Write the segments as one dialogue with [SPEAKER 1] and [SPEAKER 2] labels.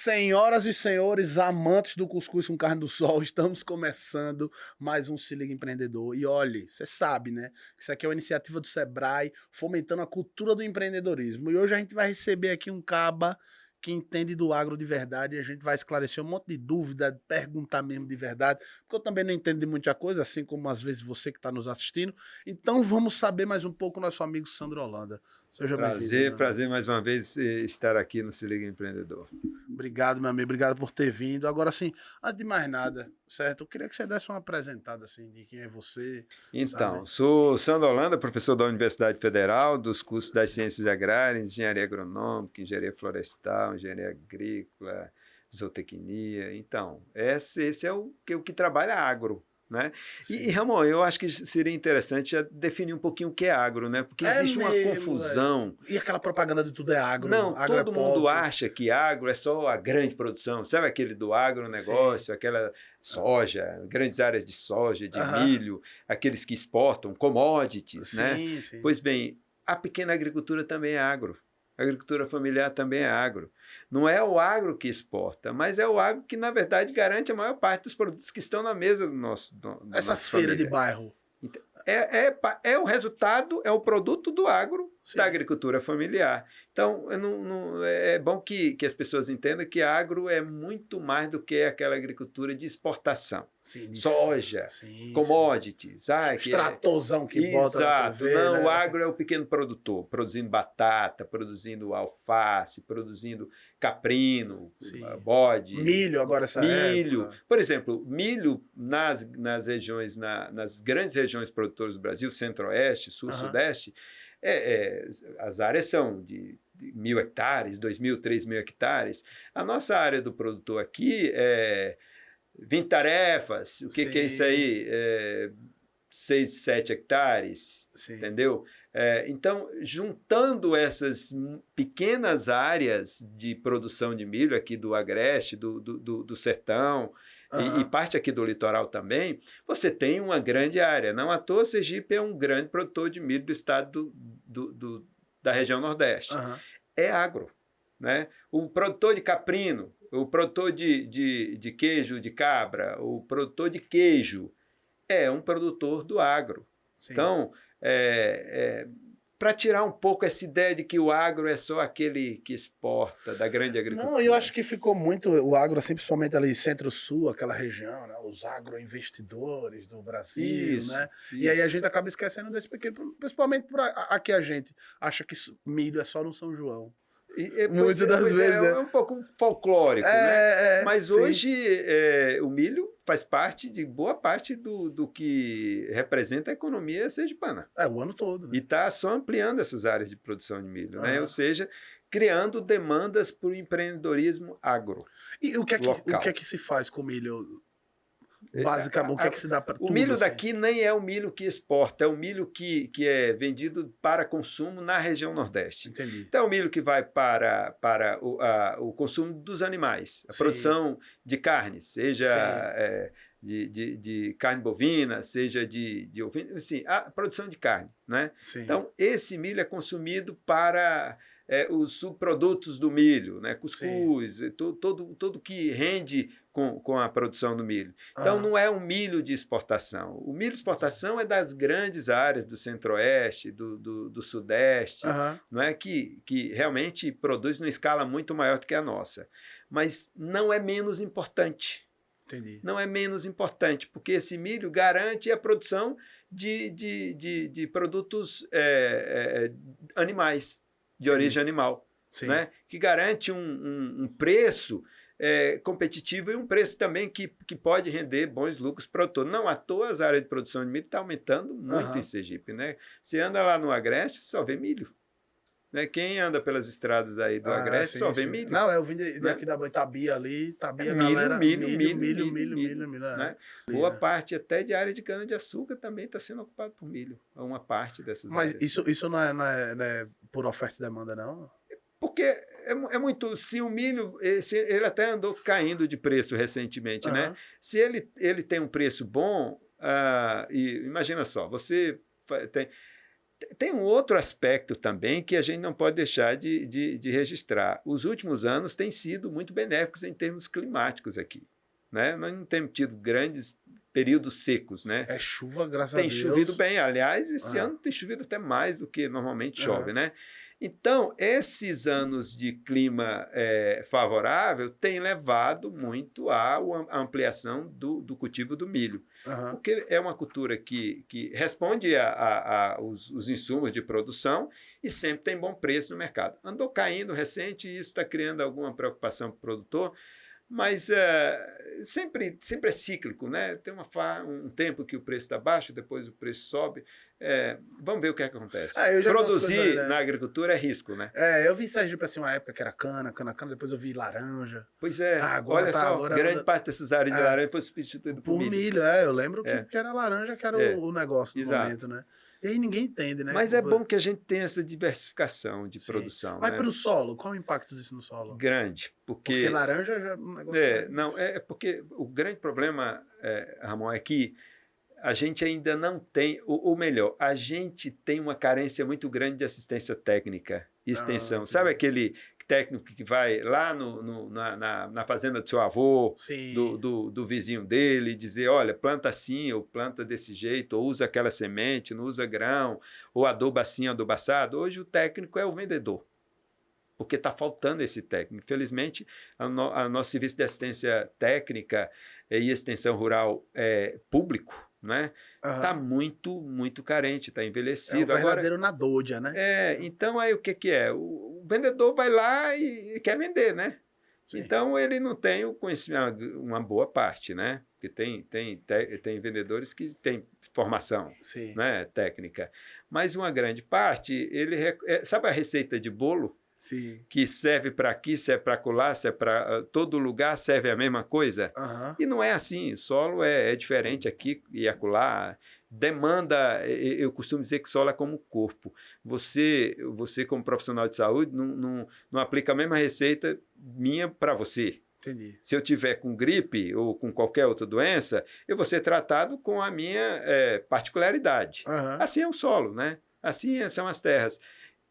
[SPEAKER 1] Senhoras e senhores, amantes do cuscuz com carne do sol, estamos começando mais um Se Liga Empreendedor. E olhe, você sabe, né? Isso aqui é uma iniciativa do Sebrae, fomentando a cultura do empreendedorismo. E hoje a gente vai receber aqui um caba que entende do agro de verdade e a gente vai esclarecer um monte de dúvida, perguntar mesmo de verdade, porque eu também não entendo de muita coisa, assim como às vezes você que está nos assistindo. Então vamos saber mais um pouco com o nosso amigo Sandro Holanda. Seja bem-vindo.
[SPEAKER 2] Prazer mais uma vez estar aqui no Se Liga Empreendedor.
[SPEAKER 1] Obrigado, meu amigo. Obrigado por ter vindo. Agora, assim, antes de mais nada, certo? Eu queria que você desse uma apresentada, assim, de quem é você.
[SPEAKER 2] Então,
[SPEAKER 1] sabe?
[SPEAKER 2] sou Sandro Holanda, professor da Universidade Federal, dos cursos das Ciências Agrárias, Engenharia Agronômica, Engenharia Florestal, Engenharia Agrícola, Zootecnia. Então, esse é o que trabalha agro. Né? E, Ramon, eu acho que seria interessante já definir um pouquinho o que é agro, né? Porque existe uma confusão.
[SPEAKER 1] E aquela propaganda de tudo é agro.
[SPEAKER 2] Não,
[SPEAKER 1] agro
[SPEAKER 2] todo mundo acha que agro é só a grande produção. Sabe aquele do agronegócio, aquela soja, grandes áreas de soja, de milho, aqueles que exportam, commodities, né?
[SPEAKER 1] Sim.
[SPEAKER 2] Pois bem, a pequena agricultura também é agro. A agricultura familiar também é agro. Não é o agro que exporta, mas é o agro que, na verdade, garante a maior parte dos produtos que estão na mesa do nosso
[SPEAKER 1] Essa feira de bairro.
[SPEAKER 2] Então, é o resultado, é o produto do agro, da agricultura familiar. Então, é bom que as pessoas entendam que agro é muito mais do que aquela agricultura de exportação. Soja, commodities.
[SPEAKER 1] Extratorzão que bota na TV,
[SPEAKER 2] Não,
[SPEAKER 1] né?
[SPEAKER 2] O agro é o pequeno produtor, produzindo batata, produzindo alface, produzindo caprino, bode.
[SPEAKER 1] Milho agora essa
[SPEAKER 2] milho.
[SPEAKER 1] época.
[SPEAKER 2] Por exemplo, milho nas regiões, nas grandes regiões produtoras do Brasil, centro-oeste, sul, sudeste, as áreas são de 1.000 hectares, 2.000, 3.000 hectares. A nossa área do produtor aqui é 20 tarefas. O que é isso aí? 6, 7 hectares, entendeu? Então, juntando essas pequenas áreas de produção de milho aqui do Agreste, do Sertão, e parte aqui do litoral também, você tem uma grande área. Não à toa, Sergipe é um grande produtor de milho do estado da região Nordeste. É agro. Né? O produtor de caprino, o produtor de queijo de cabra, o produtor de queijo, é um produtor do agro. Então, para tirar um pouco essa ideia de que o agro é só aquele que exporta da grande agricultura.
[SPEAKER 1] Não, eu acho que ficou muito o agro, assim, principalmente ali centro-sul, aquela região, né? Os agroinvestidores do Brasil, né? E aí a gente acaba esquecendo desse pequeno, principalmente aqui a gente acha que milho é só no São João. Muitas das vezes, né?
[SPEAKER 2] É um pouco folclórico, né? Mas hoje o milho faz parte de boa parte do que representa a economia sergipana.
[SPEAKER 1] O ano todo. Né?
[SPEAKER 2] E está só ampliando essas áreas de produção de milho, né? Ou seja, criando demandas para o empreendedorismo agro.
[SPEAKER 1] E o que é que se faz com o milho? Basicamente, o que é que se dá para tudo?
[SPEAKER 2] O milho daqui nem é o milho que exporta, é o milho que é vendido para consumo na região Nordeste.
[SPEAKER 1] Entendi.
[SPEAKER 2] Então é o milho que vai para o consumo dos animais, a produção de carne, seja de carne bovina, seja de ovino, assim, a produção de carne. Né? Então esse milho é consumido para os subprodutos do milho, né? Cuscuz, todo que rende com a produção do milho. Então, não é um milho de exportação. O milho de exportação é das grandes áreas do centro-oeste, do sudeste, não é que realmente produz numa escala muito maior do que a nossa. Mas não é menos importante.
[SPEAKER 1] Entendi.
[SPEAKER 2] Não é menos importante, porque esse milho garante a produção de produtos animais, de origem animal, né? Que garante um preço competitivo e um preço também que pode render bons lucros para o produtor. Não à toa as áreas de produção de milho estão aumentando muito em Sergipe. Né? Você anda lá no Agreste, só vê milho. Né? Quem anda pelas estradas aí do Agreste só vê milho.
[SPEAKER 1] Não, eu vim daqui da Itabia ali, Itabia, milho.
[SPEAKER 2] Né? Boa parte até de área de cana-de-açúcar também está sendo ocupada por milho. Uma parte dessas áreas.
[SPEAKER 1] Mas isso não é por oferta e demanda, não?
[SPEAKER 2] Porque é muito... Se o milho... ele até andou caindo de preço recentemente, né? Se ele tem um preço bom... e imagina só, você tem... Tem um outro aspecto também que a gente não pode deixar de registrar. Os últimos anos têm sido muito benéficos em termos climáticos aqui, né? Nós não temos tido grandes períodos secos, né?
[SPEAKER 1] É chuva, graças a
[SPEAKER 2] Tem
[SPEAKER 1] Deus.
[SPEAKER 2] chovido bem. Aliás, esse
[SPEAKER 1] Ah.
[SPEAKER 2] ano tem chovido até mais do que normalmente chove,
[SPEAKER 1] Ah.
[SPEAKER 2] né? Então, esses anos de clima favorável têm levado muito à ampliação do cultivo do milho.
[SPEAKER 1] Aham.
[SPEAKER 2] Porque é uma cultura que responde os insumos de produção e sempre tem bom preço no mercado. Andou caindo recente e isso está criando alguma preocupação para o produtor, mas sempre é cíclico, né? Tem um tempo que o preço está baixo, depois o preço sobe. Vamos ver o que acontece.
[SPEAKER 1] Eu já vi umas
[SPEAKER 2] Produzir
[SPEAKER 1] coisas, né?
[SPEAKER 2] na agricultura é risco, né?
[SPEAKER 1] Eu vi Sergipe assim, uma época que era cana, depois eu vi laranja.
[SPEAKER 2] Pois é,
[SPEAKER 1] Agora
[SPEAKER 2] olha
[SPEAKER 1] tá,
[SPEAKER 2] só,
[SPEAKER 1] agora
[SPEAKER 2] grande parte dessas áreas de
[SPEAKER 1] É.
[SPEAKER 2] laranja foi substituída por
[SPEAKER 1] Por
[SPEAKER 2] milho.
[SPEAKER 1] milho, eu lembro
[SPEAKER 2] É.
[SPEAKER 1] que era laranja, que era
[SPEAKER 2] É.
[SPEAKER 1] o negócio do
[SPEAKER 2] Exato.
[SPEAKER 1] momento, né? E aí ninguém entende, né?
[SPEAKER 2] Mas é bom que a gente tenha essa diversificação de
[SPEAKER 1] Sim.
[SPEAKER 2] produção,
[SPEAKER 1] Mas
[SPEAKER 2] né?
[SPEAKER 1] para o solo, qual o impacto disso no solo?
[SPEAKER 2] Grande,
[SPEAKER 1] Porque laranja já é um negócio...
[SPEAKER 2] é porque o grande problema, Ramon, é que a gente ainda não tem, ou melhor, a gente tem uma carência muito grande de assistência técnica e extensão. Sabe aquele técnico que vai lá na fazenda do seu avô, do vizinho dele, dizer, olha, planta assim, ou planta desse jeito, ou usa aquela semente, não usa grão, ou aduba assim, aduba assado. Hoje o técnico é o vendedor, porque está faltando esse técnico. Infelizmente, o nosso serviço de assistência técnica e extensão rural público, né? Está muito, muito carente, está envelhecido.
[SPEAKER 1] É o verdadeiro na doja, né?
[SPEAKER 2] Então aí o que é? O vendedor vai lá e quer vender, né? Sim. Então ele não tem o conhecimento, uma boa parte, né? Porque tem vendedores que têm formação, né, técnica. Mas uma grande parte, sabe a receita de bolo?
[SPEAKER 1] Sim.
[SPEAKER 2] Que serve para aqui, serve para acolá, serve para todo lugar, serve a mesma coisa. E não é assim, o solo é diferente aqui e acolá. Demanda, eu costumo dizer que solo é como o corpo. Você como profissional de saúde, não aplica a mesma receita minha para você.
[SPEAKER 1] Entendi.
[SPEAKER 2] Se eu tiver com gripe ou com qualquer outra doença, eu vou ser tratado com a minha particularidade. Assim é o solo, né? Assim são as terras.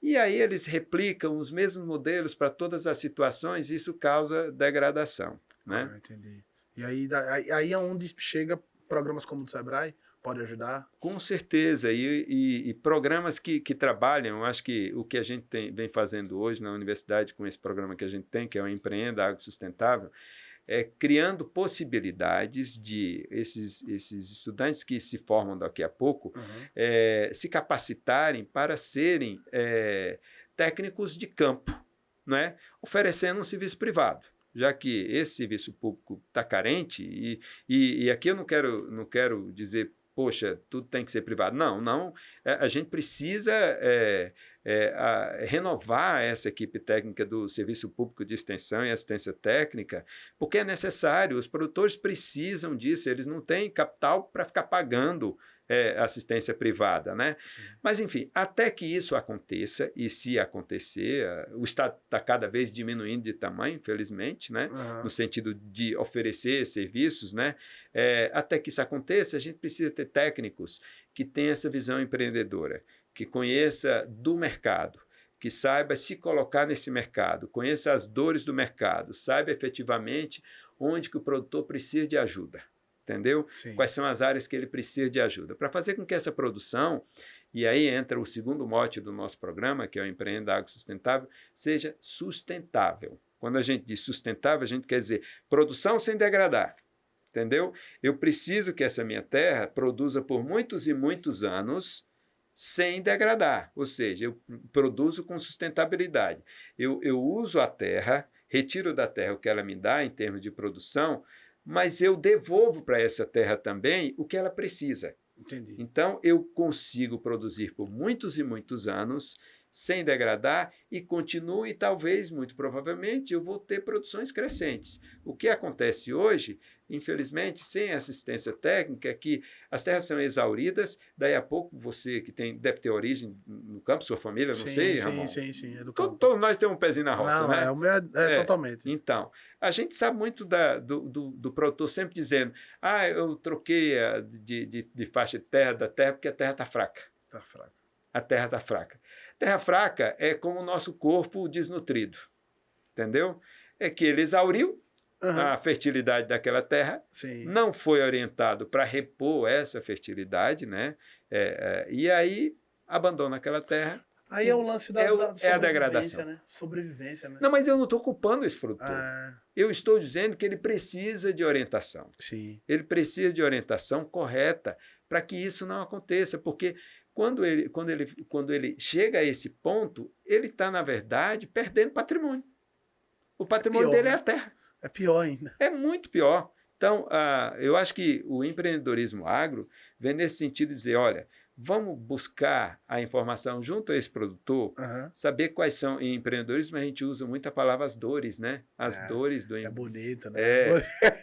[SPEAKER 2] E aí eles replicam os mesmos modelos para todas as situações e isso causa degradação, né?
[SPEAKER 1] Entendi. E aí é onde chega programas como o do Sebrae, pode ajudar?
[SPEAKER 2] Com certeza, e programas que trabalham, acho que o que a gente vem fazendo hoje na universidade com esse programa que a gente tem, que é o Empreenda Agro Sustentável, criando possibilidades de esses estudantes que se formam daqui a pouco se capacitarem para serem técnicos de campo, né? Oferecendo um serviço privado, já que esse serviço público está carente, e aqui eu não quero dizer, poxa, tudo tem que ser privado. Não, a gente precisa renovar essa equipe técnica do Serviço Público de Extensão e Assistência Técnica, porque é necessário, os produtores precisam disso, eles não têm capital para ficar pagando assistência privada, né?
[SPEAKER 1] Sim.
[SPEAKER 2] Mas, enfim, até que isso aconteça, e se acontecer, o Estado está cada vez diminuindo de tamanho, infelizmente, né? No sentido de oferecer serviços, né? Até que isso aconteça, a gente precisa ter técnicos que tenham essa visão empreendedora, que conheça do mercado, que saiba se colocar nesse mercado, conheça as dores do mercado, saiba efetivamente onde que o produtor precisa de ajuda. Entendeu?
[SPEAKER 1] Sim.
[SPEAKER 2] Quais são as áreas que ele precisa de ajuda. Para fazer com que essa produção, e aí entra o segundo mote do nosso programa, que é o Empreenda Agro Sustentável, seja sustentável. Quando a gente diz sustentável, a gente quer dizer produção sem degradar. Entendeu? Eu preciso que essa minha terra produza por muitos e muitos anos sem degradar. Ou seja, eu produzo com sustentabilidade. Eu uso a terra, retiro da terra o que ela me dá em termos de produção, mas eu devolvo para essa terra também o que ela precisa.
[SPEAKER 1] Entendi.
[SPEAKER 2] Então, eu consigo produzir por muitos e muitos anos, sem degradar, e continuo, e talvez, muito provavelmente, eu vou ter produções crescentes. O que acontece hoje, infelizmente, sem assistência técnica, é que as terras são exauridas, daí a pouco você que deve ter origem no campo, sua família, não sei, Ramon.
[SPEAKER 1] Sim, é do campo.
[SPEAKER 2] Todos nós temos um pezinho na roça, né?
[SPEAKER 1] O meu totalmente.
[SPEAKER 2] Então, a gente sabe muito do produtor sempre dizendo, eu troquei de faixa de terra da terra porque a terra está fraca.
[SPEAKER 1] Está fraca.
[SPEAKER 2] a terra está fraca. Terra fraca é como o nosso corpo desnutrido, entendeu? É que ele exauriu a fertilidade daquela terra,
[SPEAKER 1] Sim.
[SPEAKER 2] não foi orientado para repor essa fertilidade, né? E aí abandona aquela terra.
[SPEAKER 1] Aí é o lance da
[SPEAKER 2] é a
[SPEAKER 1] sobrevivência,
[SPEAKER 2] degradação.
[SPEAKER 1] né? Sobrevivência, né?
[SPEAKER 2] Não, mas eu não estou culpando esse produtor.
[SPEAKER 1] Ah,
[SPEAKER 2] Eu estou dizendo que ele precisa de orientação.
[SPEAKER 1] sim.
[SPEAKER 2] Ele precisa de orientação correta para que isso não aconteça, porque quando ele chega a esse ponto, ele está, na verdade, perdendo patrimônio. O patrimônio
[SPEAKER 1] pior,
[SPEAKER 2] dele
[SPEAKER 1] né?
[SPEAKER 2] é a terra.
[SPEAKER 1] É pior ainda.
[SPEAKER 2] É muito pior. Então, eu acho que o empreendedorismo agro vem nesse sentido de dizer, olha, vamos buscar a informação junto a esse produtor, saber quais são. Em empreendedorismo a gente usa muito a palavra as dores, né? As dores do
[SPEAKER 1] É bonito, né?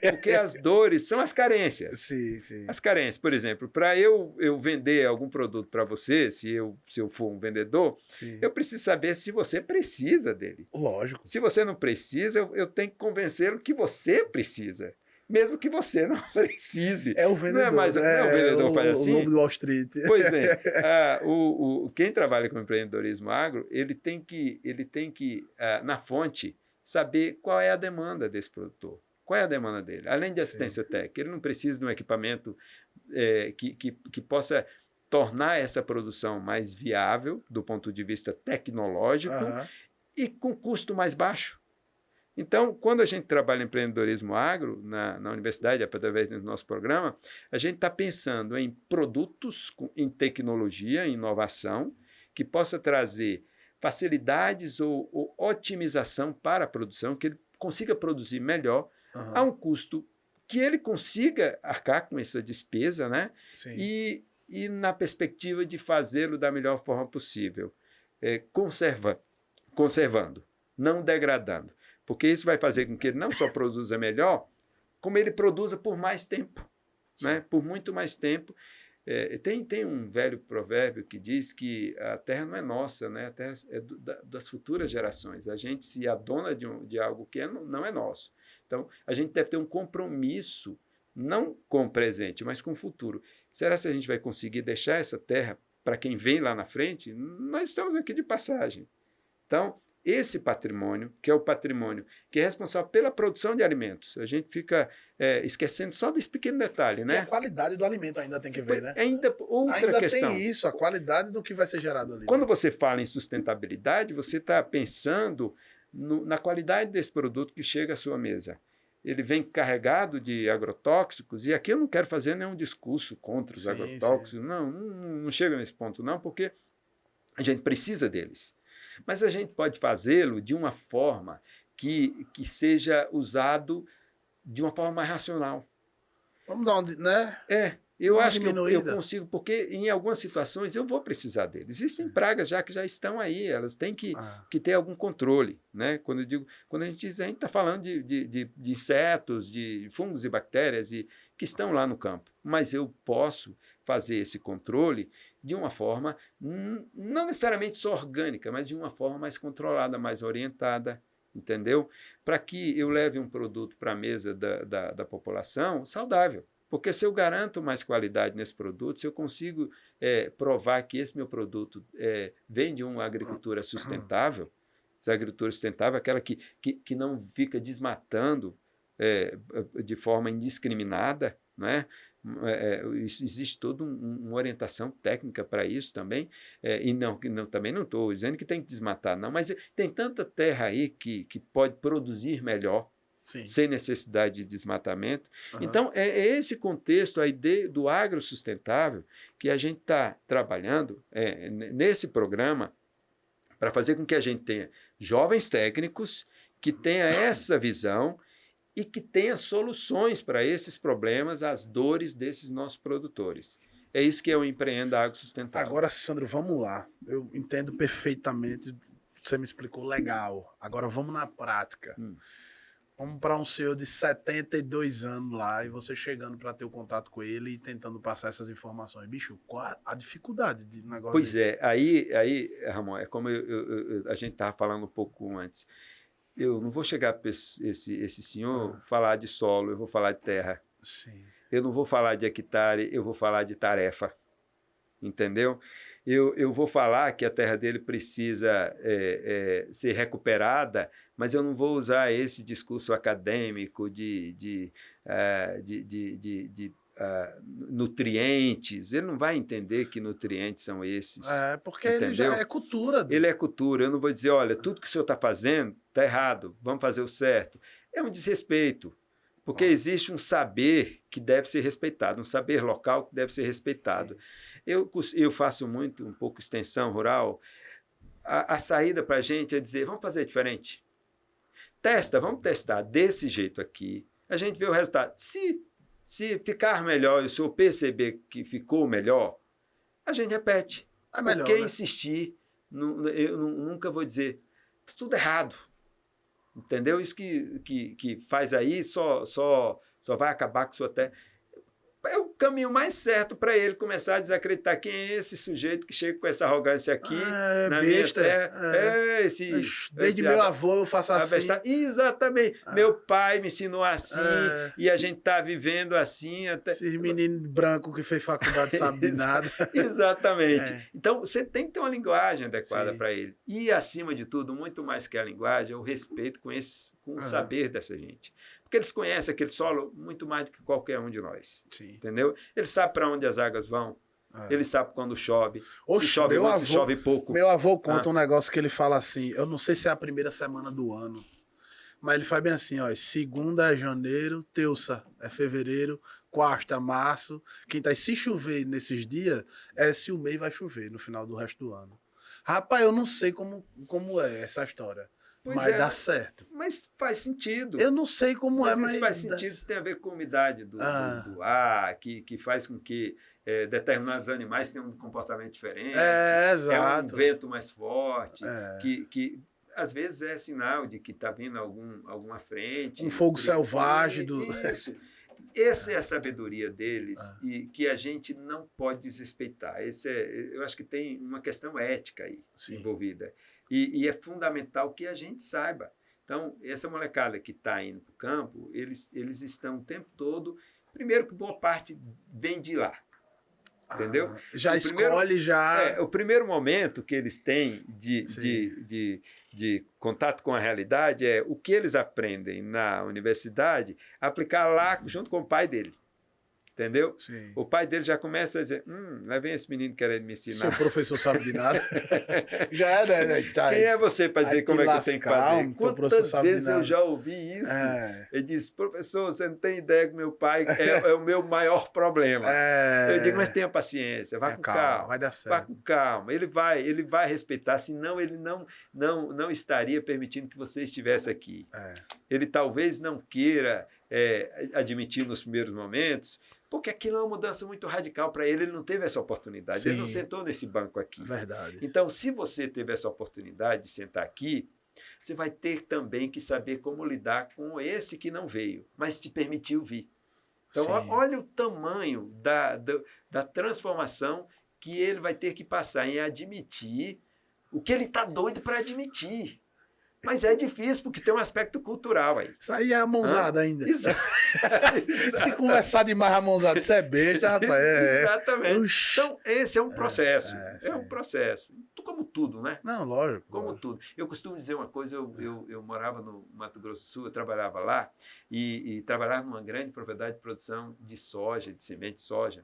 [SPEAKER 2] Porque as dores são as carências.
[SPEAKER 1] Sim, sim.
[SPEAKER 2] As carências. Por exemplo, para eu vender algum produto para você, se eu for um vendedor,
[SPEAKER 1] Sim.
[SPEAKER 2] eu preciso saber se você precisa dele.
[SPEAKER 1] Lógico.
[SPEAKER 2] Se você não precisa, eu tenho que convencê-lo que você precisa. Mesmo que você não precise.
[SPEAKER 1] É o vendedor.
[SPEAKER 2] Não é mais o vendedor faz assim?
[SPEAKER 1] O lobo do Wall Street.
[SPEAKER 2] Pois bem, quem trabalha com empreendedorismo agro, ele tem que na fonte, saber qual é a demanda desse produtor. Qual é a demanda dele? Além de assistência técnica, ele não precisa de um equipamento que possa tornar essa produção mais viável do ponto de vista tecnológico e com custo mais baixo. Então, quando a gente trabalha em empreendedorismo agro na universidade, através do nosso programa, a gente está pensando em produtos, em tecnologia, em inovação, que possa trazer facilidades ou otimização para a produção, que ele consiga produzir melhor a um custo que ele consiga arcar com essa despesa, né?
[SPEAKER 1] Sim.
[SPEAKER 2] E na perspectiva de fazê-lo da melhor forma possível, conservando, não degradando. Porque isso vai fazer com que ele não só produza melhor, como ele produza por mais tempo, né? Por muito mais tempo. Tem um velho provérbio que diz que a terra não é nossa, né? A terra é das futuras gerações. A gente se adona de algo que não é nosso. Então, a gente deve ter um compromisso, não com o presente, mas com o futuro. Será que a gente vai conseguir deixar essa terra para quem vem lá na frente? Nós estamos aqui de passagem. Então, esse patrimônio, que é o patrimônio que é responsável pela produção de alimentos, a gente fica esquecendo só desse pequeno detalhe, né?
[SPEAKER 1] E a qualidade do alimento ainda tem que ver, né?
[SPEAKER 2] Ainda outra questão.
[SPEAKER 1] Tem isso, a qualidade do que vai ser gerado ali.
[SPEAKER 2] Quando você fala em sustentabilidade, você está pensando na qualidade desse produto que chega à sua mesa. Ele vem carregado de agrotóxicos, e aqui eu não quero fazer nenhum discurso contra os agrotóxicos, sim. Não chega nesse ponto não, porque a gente precisa deles. Mas a gente pode fazê-lo de uma forma que seja usado de uma forma mais racional.
[SPEAKER 1] Vamos dar uma, né?
[SPEAKER 2] Eu acho que eu consigo, porque em algumas situações eu vou precisar deles. Existem pragas que já estão aí, elas têm que ter algum controle, né? Quando a gente diz, a gente está falando de insetos, de fungos e bactérias que estão lá no campo. Mas eu posso fazer esse controle de uma forma, não necessariamente só orgânica, mas de uma forma mais controlada, mais orientada, entendeu? Para que eu leve um produto para a mesa da população saudável. Porque se eu garanto mais qualidade nesse produto, se eu consigo provar que esse meu produto vem de uma agricultura sustentável, essa agricultura sustentável é aquela que não fica desmatando de forma indiscriminada, né? Existe toda uma orientação técnica para isso também, e também não estou dizendo que tem que desmatar, não, mas tem tanta terra aí que pode produzir melhor, sim, sem necessidade de desmatamento. Então, é esse contexto, a ideia do agrosustentável, que a gente está trabalhando nesse programa para fazer com que a gente tenha jovens técnicos que tenham essa visão e que tenha soluções para esses problemas, as dores desses nossos produtores. É isso que é o Empreenda Agrosustentável.
[SPEAKER 1] Agora, Sandro, vamos lá. Eu entendo perfeitamente, você me explicou legal. Agora vamos na prática. Vamos para um senhor de 72 anos lá, e você chegando para ter o contato com ele e tentando passar essas informações. Bicho, qual a dificuldade de negócio
[SPEAKER 2] Pois
[SPEAKER 1] desse?
[SPEAKER 2] Aí, Ramon, é como a gente estava falando um pouco antes. Eu não vou chegar para esse senhor falar de solo, eu vou falar de terra.
[SPEAKER 1] Sim.
[SPEAKER 2] Eu não vou falar de hectare, eu vou falar de tarefa. Entendeu? eu vou falar que a terra dele precisa ser recuperada, mas eu não vou usar esse discurso acadêmico de nutrientes. Ele não vai entender que nutrientes são esses.
[SPEAKER 1] Porque
[SPEAKER 2] entendeu?
[SPEAKER 1] ele já é cultura.
[SPEAKER 2] Ele é cultura. Eu não vou dizer, olha, tudo que o senhor está fazendo está errado, vamos fazer o certo. É um desrespeito, porque existe um saber que deve ser respeitado, um saber local que deve ser respeitado. Eu faço um pouco extensão rural. A saída para a gente é dizer, vamos fazer diferente. Vamos testar desse jeito aqui. A gente vê o resultado. Se ficar melhor e o senhor perceber que ficou melhor, a gente repete.
[SPEAKER 1] É melhor,
[SPEAKER 2] Porque
[SPEAKER 1] né?
[SPEAKER 2] insistir, eu nunca vou dizer, está tudo errado. Entendeu? Isso que faz aí só vai acabar com sua terra. É o caminho mais certo para ele começar a desacreditar quem é esse sujeito que chega com essa arrogância aqui na
[SPEAKER 1] besta,
[SPEAKER 2] minha terra.
[SPEAKER 1] Desde meu avô eu faço assim.
[SPEAKER 2] Exatamente. Meu pai me ensinou assim e a gente está vivendo assim.
[SPEAKER 1] Esses meninos brancos que fez faculdade sabem de nada.
[SPEAKER 2] Exatamente. Então, você tem que ter uma linguagem adequada para ele. E, acima de tudo, muito mais que a linguagem, é o respeito com o saber dessa gente. Porque eles conhecem aquele solo muito mais do que qualquer um de nós.
[SPEAKER 1] Sim.
[SPEAKER 2] Entendeu? Eles sabem para onde as águas vão. Eles sabem quando chove.
[SPEAKER 1] Oxe,
[SPEAKER 2] se chove muito, se chove pouco.
[SPEAKER 1] Meu avô conta um negócio que ele fala assim, eu não sei se é a primeira semana do ano, mas ele faz bem assim, ó, segunda é janeiro, terça é fevereiro, quarta março, se chover nesses dias, é se o mês vai chover no final do resto do ano. Rapaz, eu não sei como é essa história. Mas dá certo.
[SPEAKER 2] Mas faz sentido.
[SPEAKER 1] Eu não sei como mas
[SPEAKER 2] isso faz sentido, isso tem a ver com a umidade do ar, que faz com que determinados animais tenham um comportamento diferente.
[SPEAKER 1] Exato.
[SPEAKER 2] É um vento mais forte, que às vezes é sinal de que está vindo alguma frente.
[SPEAKER 1] Um fogo selvagem.
[SPEAKER 2] Isso. Essa é a sabedoria deles e que a gente não pode desrespeitar. Eu acho que tem uma questão ética aí envolvida. E é fundamental que a gente saiba. Então, essa molecada que está indo para o campo, eles estão o tempo todo... Primeiro que boa parte vem de lá. Entendeu?
[SPEAKER 1] Já escolhe, já...
[SPEAKER 2] o primeiro momento que eles têm de contato com a realidade é o que eles aprendem na universidade, aplicar lá junto com o pai dele. Entendeu?
[SPEAKER 1] Sim.
[SPEAKER 2] O pai dele já começa a dizer, lá vem esse menino querendo me ensinar.
[SPEAKER 1] Seu professor sabe de nada. Já é, né?
[SPEAKER 2] Quem é você para dizer como é que eu tenho que fazer? Quantas vezes eu já ouvi isso? Ele diz, professor, você não tem ideia que meu pai é o meu maior problema. Eu digo, mas tenha paciência, vá com calma.
[SPEAKER 1] Vai dar certo.
[SPEAKER 2] Vá com calma. Ele vai respeitar, senão ele não estaria permitindo que você estivesse aqui. Ele talvez não queira admitir nos primeiros momentos, porque aquilo é uma mudança muito radical para ele não teve essa oportunidade. Ele não sentou nesse banco aqui.
[SPEAKER 1] Verdade.
[SPEAKER 2] Então, se você teve essa oportunidade de sentar aqui, você vai ter também que saber como lidar com esse que não veio, mas te permitiu vir. Então, olha o tamanho da transformação que ele vai ter que passar em admitir o que ele está doido para admitir. Mas é difícil, porque tem um aspecto cultural aí.
[SPEAKER 1] Isso aí é a mãozada ainda.
[SPEAKER 2] Exato.
[SPEAKER 1] Se conversar demais a mãozada, isso é beijo, rapaz.
[SPEAKER 2] Exatamente. Então, esse é um processo. É um processo. Como tudo, né?
[SPEAKER 1] Não, lógico.
[SPEAKER 2] Como tudo. Eu costumo dizer uma coisa, eu morava no Mato Grosso do Sul, eu trabalhava lá, e trabalhava numa grande propriedade de produção de soja, de semente de soja.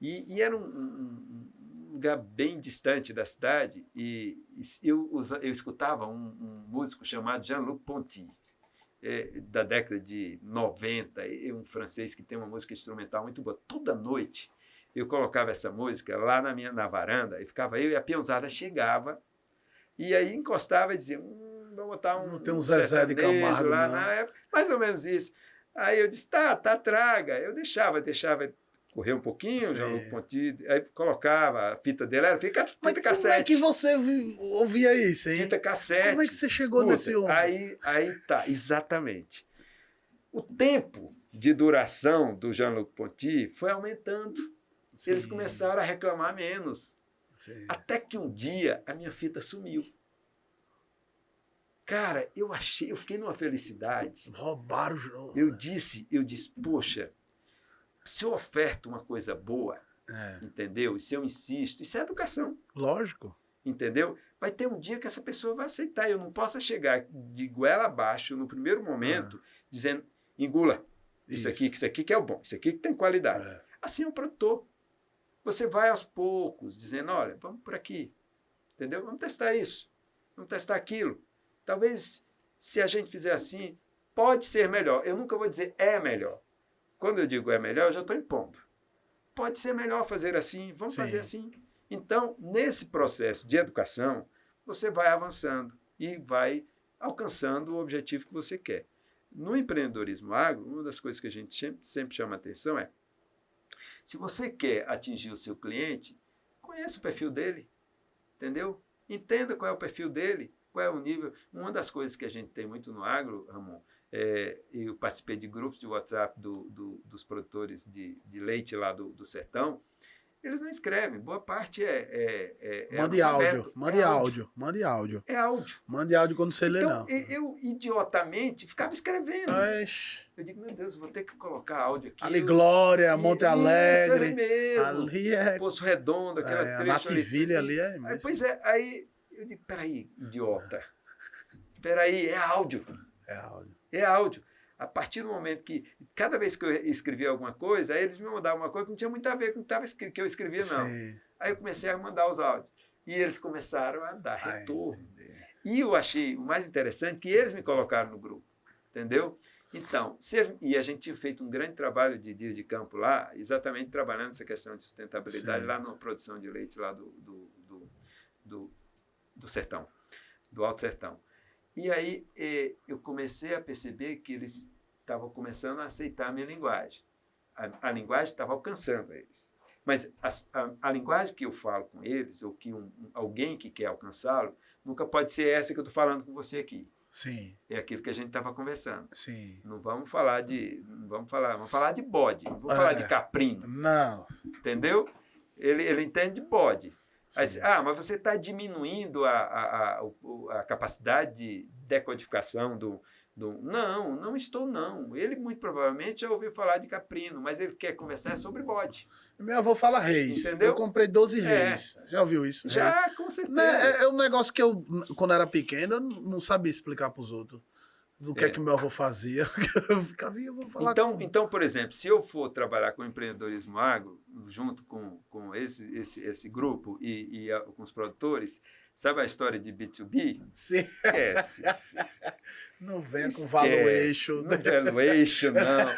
[SPEAKER 2] E era um lugar bem distante da cidade, e eu escutava um músico chamado Jean-Luc Ponty, da década de 90, um francês que tem uma música instrumental muito boa. Toda noite eu colocava essa música lá na varanda, e ficava eu e a peãozada chegava, e aí encostava e dizia, vamos botar
[SPEAKER 1] tem um Zezé de Camargo
[SPEAKER 2] lá
[SPEAKER 1] não.
[SPEAKER 2] Na época, mais ou menos isso. Aí eu disse, tá, traga. Eu deixava correr um pouquinho, Jean-Luc Ponty, aí colocava a fita dele, era fita cassete.
[SPEAKER 1] Como é que você ouvia isso, hein?
[SPEAKER 2] Fita cassete.
[SPEAKER 1] Como é que você chegou nesse
[SPEAKER 2] homem? Aí tá, exatamente. O tempo de duração do Jean-Luc Ponty foi aumentando. Eles começaram a reclamar menos. Até que um dia a minha fita sumiu. Cara, eu fiquei numa felicidade.
[SPEAKER 1] Roubaram o jogo.
[SPEAKER 2] Eu disse, poxa, se eu oferto uma coisa boa, entendeu? E se eu insisto, isso é educação.
[SPEAKER 1] Lógico.
[SPEAKER 2] Entendeu? Vai ter um dia que essa pessoa vai aceitar. Eu não posso chegar de goela abaixo no primeiro momento dizendo, engula, isso aqui que é o bom, isso aqui que tem qualidade. Assim é um produtor. Você vai aos poucos, dizendo, olha, vamos por aqui, entendeu? Vamos testar isso, vamos testar aquilo. Talvez, se a gente fizer assim, pode ser melhor. Eu nunca vou dizer é melhor. Quando eu digo é melhor, eu já estou impondo. Pode ser melhor fazer assim, vamos fazer assim. Então, nesse processo de educação, você vai avançando e vai alcançando o objetivo que você quer. No empreendedorismo agro, uma das coisas que a gente sempre chama atenção é, se você quer atingir o seu cliente, conheça o perfil dele, entendeu? Entenda qual é o perfil dele, qual é o nível. Uma das coisas que a gente tem muito no agro, Ramon, eu participei de grupos de WhatsApp dos produtores de leite lá do sertão. Eles não escrevem, boa parte
[SPEAKER 1] mande áudio, mande áudio.
[SPEAKER 2] É áudio.
[SPEAKER 1] Mande áudio quando você lê, não.
[SPEAKER 2] Então, eu idiotamente ficava escrevendo. Eu digo, meu Deus, vou ter que colocar áudio aqui.
[SPEAKER 1] Ali Glória, Monte Alegre.
[SPEAKER 2] Isso ali mesmo.
[SPEAKER 1] Ali é...
[SPEAKER 2] Poço Redondo, aquela trecho
[SPEAKER 1] ali é...
[SPEAKER 2] Aí, pois é, aí eu digo, peraí, idiota. Peraí, é áudio. É áudio. A partir do momento que, cada vez que eu escrevia alguma coisa, aí eles me mandavam uma coisa que não tinha muito a ver com o que eu escrevia, não.
[SPEAKER 1] Sim.
[SPEAKER 2] Aí eu comecei a mandar os áudios. E eles começaram a dar retorno. E eu achei o mais interessante que eles me colocaram no grupo. Entendeu? Então, e a gente tinha feito um grande trabalho de dia de campo lá, exatamente trabalhando essa questão de sustentabilidade lá na produção de leite lá do sertão, do Alto Sertão. E aí eu comecei a perceber que eles estavam começando a aceitar a minha linguagem. A linguagem estava alcançando eles. Mas a linguagem que eu falo com eles, ou que alguém que quer alcançá-lo, nunca pode ser essa que eu estou falando com você aqui.
[SPEAKER 1] Sim.
[SPEAKER 2] É aquilo que a gente estava conversando.
[SPEAKER 1] Sim.
[SPEAKER 2] Não vamos falar de... vamos falar de bode. Não vamos falar de caprino.
[SPEAKER 1] Não.
[SPEAKER 2] Entendeu? Ele entende de bode. Aí, mas você está diminuindo a capacidade de decodificação do... Não estou, não. Ele, muito provavelmente, já ouviu falar de caprino, mas ele quer conversar sobre bode.
[SPEAKER 1] Meu avô fala reis.
[SPEAKER 2] Entendeu?
[SPEAKER 1] Eu comprei 12 reis. Já ouviu isso?
[SPEAKER 2] Já, com certeza.
[SPEAKER 1] É um negócio que eu, quando era pequeno, eu não sabia explicar para os outros. Do que é que meu avô fazia. Eu ficava, eu vou falar
[SPEAKER 2] então, por exemplo, se eu for trabalhar com empreendedorismo agro, junto com esse grupo e com os produtores, sabe a história de B2B?
[SPEAKER 1] Sim.
[SPEAKER 2] Esquece.
[SPEAKER 1] Não venha com valuation.
[SPEAKER 2] Não valuation, não.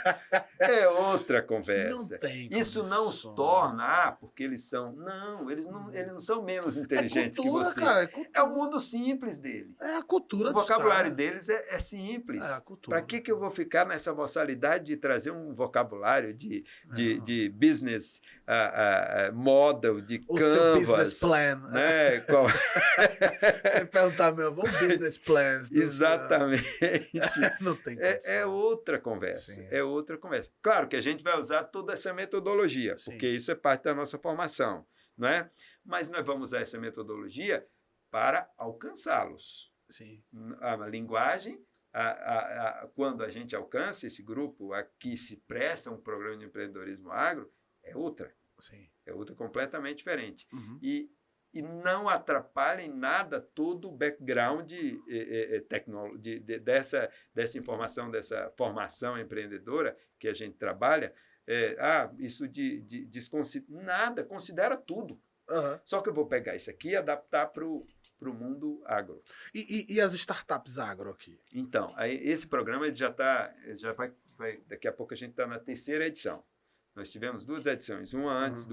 [SPEAKER 2] É outra conversa.
[SPEAKER 1] Não tem
[SPEAKER 2] isso não os torna, porque eles são... Não, eles não são menos inteligentes que vocês.
[SPEAKER 1] Cara,
[SPEAKER 2] é o mundo simples dele.
[SPEAKER 1] É a cultura.
[SPEAKER 2] O vocabulário deles é simples.
[SPEAKER 1] É a cultura.
[SPEAKER 2] Para que eu vou ficar nessa boçalidade de trazer um vocabulário de business model, de
[SPEAKER 1] o
[SPEAKER 2] canvas?
[SPEAKER 1] Seu business plan.
[SPEAKER 2] Né?
[SPEAKER 1] Você perguntar, meu avô, business plans.
[SPEAKER 2] Exatamente.
[SPEAKER 1] Não tem
[SPEAKER 2] é outra conversa.
[SPEAKER 1] Sim.
[SPEAKER 2] É outra conversa. Claro que a gente vai usar toda essa metodologia,
[SPEAKER 1] Sim.
[SPEAKER 2] porque isso é parte da nossa formação, não é? Mas nós vamos usar essa metodologia para alcançá-los.
[SPEAKER 1] Sim.
[SPEAKER 2] A linguagem, quando a gente alcança esse grupo a que se presta um programa de empreendedorismo agro, é outra.
[SPEAKER 1] Sim.
[SPEAKER 2] É outra completamente diferente.
[SPEAKER 1] Uhum.
[SPEAKER 2] E não atrapalha em nada todo o background dessa informação, dessa formação empreendedora que a gente trabalha. Isso nada, considera tudo.
[SPEAKER 1] Uhum.
[SPEAKER 2] Só que eu vou pegar isso aqui e adaptar para o mundo agro.
[SPEAKER 1] E as startups agro aqui?
[SPEAKER 2] Então, aí esse programa já vai, daqui a pouco a gente está na 3ª edição. Nós tivemos 2 edições, uma antes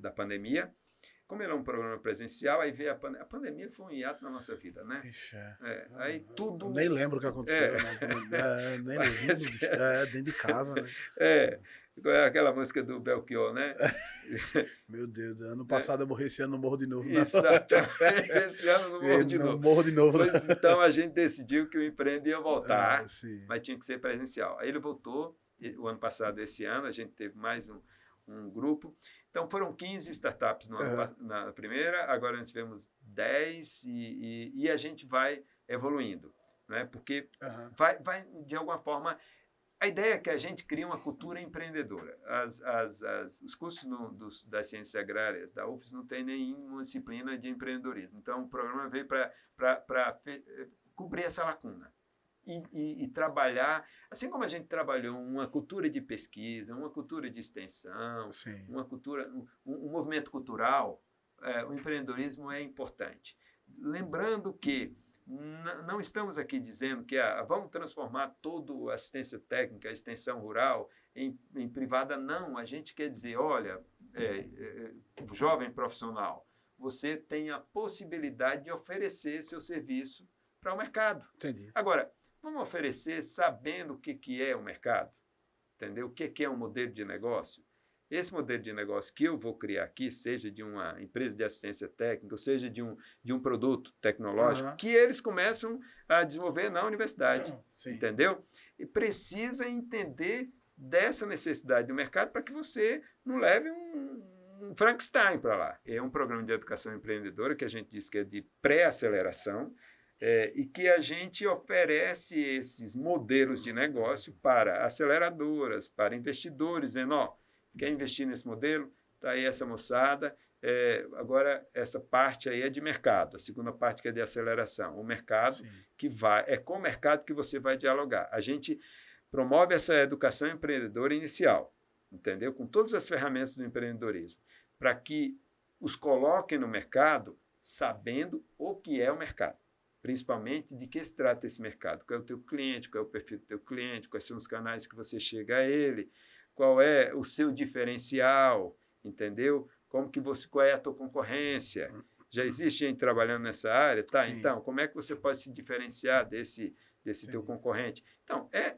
[SPEAKER 2] da pandemia. Como ele é um programa presencial, aí veio a pandemia foi um hiato na nossa vida, né?
[SPEAKER 1] Ixi,
[SPEAKER 2] aí tudo...
[SPEAKER 1] Eu nem lembro o que aconteceu. Nem lembro. Dentro de casa, né?
[SPEAKER 2] Aquela música do Belchior, né?
[SPEAKER 1] Meu Deus, ano passado eu morri, esse ano não morro de novo.
[SPEAKER 2] Exatamente, esse ano não morro de novo.
[SPEAKER 1] Não morro de novo.
[SPEAKER 2] Pois então a gente decidiu que o empreende ia voltar,
[SPEAKER 1] mas
[SPEAKER 2] tinha que ser presencial. Aí ele voltou, o ano passado, esse ano, a gente teve mais um grupo. Então foram 15 startups na primeira, agora nós tivemos 10 e a gente vai evoluindo, né? Porque vai, de alguma forma, A ideia é que a gente crie uma cultura empreendedora. Os cursos das ciências agrárias da UFES não tem nenhuma disciplina de empreendedorismo. Então, o programa veio para cobrir essa lacuna e trabalhar, assim como a gente trabalhou uma cultura de pesquisa, uma cultura de extensão,
[SPEAKER 1] Sim.
[SPEAKER 2] uma cultura, um movimento cultural, o empreendedorismo é importante. Lembrando que não estamos aqui dizendo que vamos transformar toda a assistência técnica, a extensão rural, em privada. Não, a gente quer dizer, olha, jovem profissional, você tem a possibilidade de oferecer seu serviço para o mercado.
[SPEAKER 1] Entendi.
[SPEAKER 2] Agora, vamos oferecer sabendo o que é o mercado, entendeu? O que é um modelo de negócio. Esse modelo de negócio que eu vou criar aqui, seja de uma empresa de assistência técnica, ou seja de um produto tecnológico, que eles começam a desenvolver na universidade, entendeu? E precisa entender dessa necessidade do mercado para que você não leve um Frankenstein para lá. É um programa de educação empreendedora que a gente diz que é de pré-aceleração, e que a gente oferece esses modelos de negócio para aceleradoras, para investidores, dizendo, quer investir nesse modelo? Está aí essa moçada. Agora, essa parte aí é de mercado. A segunda parte que é de aceleração. O mercado que vai... É com o mercado que você vai dialogar. A gente promove essa educação empreendedora inicial, entendeu? Com todas as ferramentas do empreendedorismo, para que os coloquem no mercado sabendo o que é o mercado. Principalmente de que se trata esse mercado. Qual é o teu cliente, qual é o perfil do teu cliente, quais são os canais que você chega a ele, qual é o seu diferencial, entendeu? Qual é a tua concorrência? Já existe gente trabalhando nessa área? Tá, sim. Então, como é que você pode se diferenciar desse teu concorrente? Então, é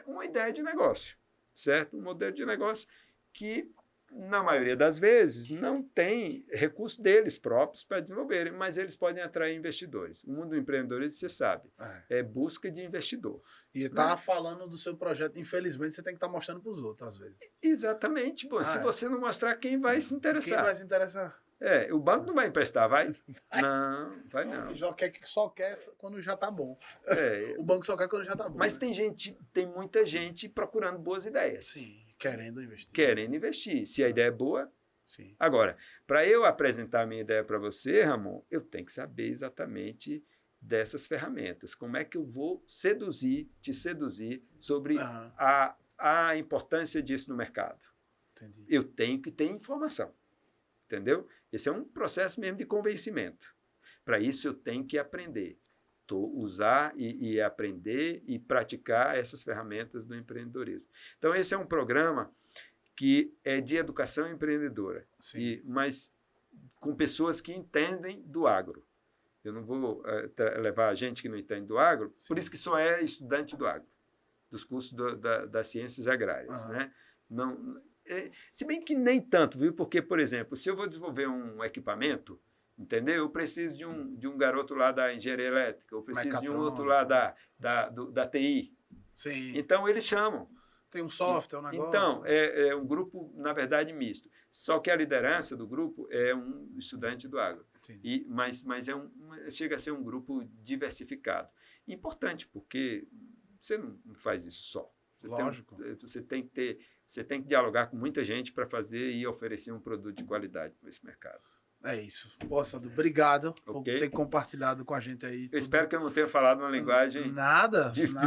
[SPEAKER 2] uma ideia de negócio, certo? Um modelo de negócio que, na maioria das vezes, não tem recursos deles próprios para desenvolverem, mas eles podem atrair investidores. O mundo do empreendedorismo, você sabe, é busca de investidor.
[SPEAKER 1] E está falando do seu projeto, infelizmente, você tem que estar mostrando para os outros, às vezes.
[SPEAKER 2] Exatamente. Bom, se você não mostrar, quem vai se interessar?
[SPEAKER 1] Quem vai se interessar?
[SPEAKER 2] O banco não vai emprestar, vai? Não, vai não.
[SPEAKER 1] Só quer quando já está bom. O banco só quer quando já está bom.
[SPEAKER 2] Mas tem muita gente procurando boas ideias.
[SPEAKER 1] Sim, querendo investir.
[SPEAKER 2] Querendo investir. Se a ideia é boa...
[SPEAKER 1] Sim.
[SPEAKER 2] Agora, para eu apresentar a minha ideia para você, Ramon, eu tenho que saber exatamente dessas ferramentas. Como é que eu vou te seduzir sobre a importância disso no mercado?
[SPEAKER 1] Entendi.
[SPEAKER 2] Eu tenho que ter informação, entendeu? Esse é um processo mesmo de convencimento. Para isso, eu tenho que aprender. Usar e aprender e praticar essas ferramentas do empreendedorismo. Então, esse é um programa que é de educação empreendedora, mas com pessoas que entendem do agro. Eu não vou levar gente que não entende do agro, por isso que só é estudante do agro, dos cursos das ciências agrárias. Né? Não, se bem que nem tanto, viu? Porque, por exemplo, se eu vou desenvolver um equipamento, entendeu? Eu preciso de um garoto lá da engenharia elétrica, eu preciso de um outro lá da TI.
[SPEAKER 1] Sim.
[SPEAKER 2] Então, eles chamam.
[SPEAKER 1] Tem um software, um negócio.
[SPEAKER 2] Então, é um grupo, na verdade, misto. Só que a liderança do grupo é um estudante do agro. Mas chega a ser um grupo diversificado. Importante, porque você não faz isso só.
[SPEAKER 1] Lógico.
[SPEAKER 2] Você tem que dialogar com muita gente para fazer e oferecer um produto de qualidade para esse mercado.
[SPEAKER 1] É isso. Pô, Sandro, obrigado por ter compartilhado com a gente aí.
[SPEAKER 2] Eu espero que eu não tenha falado uma linguagem difícil.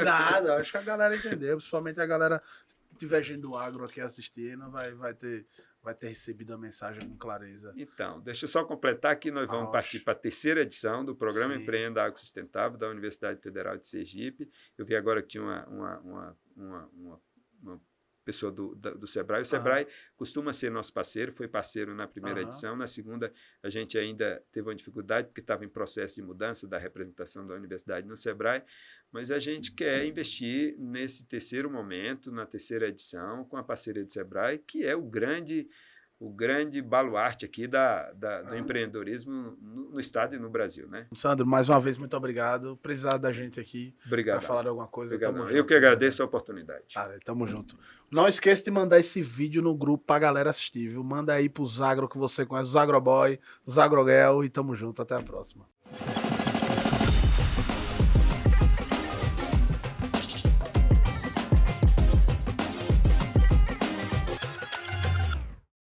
[SPEAKER 1] Nada. Acho que a galera entendeu. Principalmente a galera que estiver gente do agro aqui assistindo vai ter recebido a mensagem com clareza.
[SPEAKER 2] Então, deixa eu só completar que nós vamos partir para a terceira edição do Programa Empreenda Agro Sustentável da Universidade Federal de Sergipe. Eu vi agora que tinha uma pessoa do Sebrae. O Sebrae costuma ser nosso parceiro, foi parceiro na primeira edição. Na segunda, a gente ainda teve uma dificuldade, porque estava em processo de mudança da representação da universidade no Sebrae, mas a gente quer investir nesse terceiro momento, na terceira edição, com a parceria do Sebrae, que é o grande baluarte aqui do empreendedorismo no estado e no Brasil, né?
[SPEAKER 1] Sandro, mais uma vez, muito obrigado. Precisar da gente aqui para falar de alguma coisa.
[SPEAKER 2] Eu que agradeço a oportunidade.
[SPEAKER 1] Cara, tamo junto. Não esqueça de mandar esse vídeo no grupo pra galera assistir, viu? Manda aí pros agro que você conhece, os agroboy, os agrogel, e tamo junto. Até a próxima.